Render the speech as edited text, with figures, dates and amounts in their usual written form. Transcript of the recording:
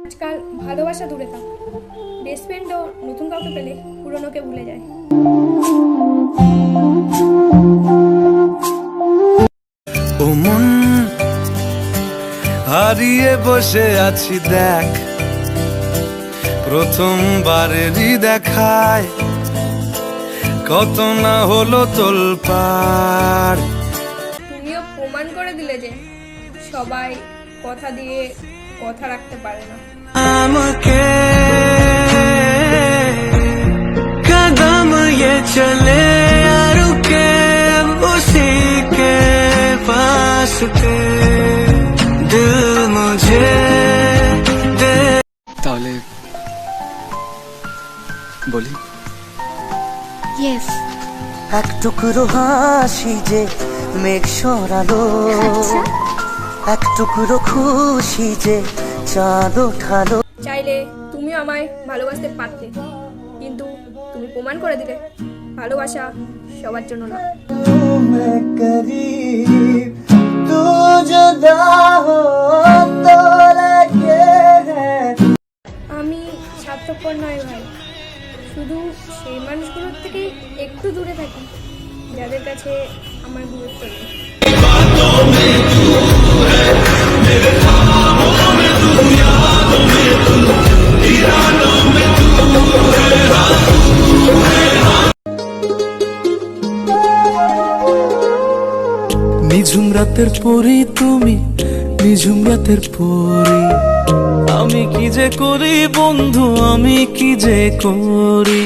আজকাল ভালোবাসা দূরে থাক, বেস্ট ফ্রেন্ডও নতুন কাউকে পেলে পুরনোকে ভুলে যায়। ও মন হারিয়ে বসে আছি দেখ, প্রথমবারেরই দেখায় কত না হলো তোলপাড়। তুমিও প্রমাণ করে দিলে যে সবাই কথা দিয়ে কথা রাখতে পারে না। আমাকে कदम ये चले रुके उसी के पास पे दिल मुझे दे। তাহলে বলি ইয়েস। এক টুকরো হাসি যে মেঘ সরালো, আচ্ছা, এক টুকরো খুশি যে চাঁদ ওঠালো। চাইলে তুমিও আমায় ভালোবাসতে পারতে, কিন্তু তুমি প্রমাণ করে দিলে ভালোবাসা সবার জন্য না। मैं करीब तू जुदा हो तो लगे है। আমি স্বার্থপর নয় ভাই, শুধু সেই মানুষগুলোর থেকে একটু দূরে থাকি যাদের কাছে আমার গুরুত্ব নেই। নিঝুম রাতের পরি তুমি, নিঝুম রাতের পরি। আমি কি যে করি বন্ধু, আমি কি যে করি।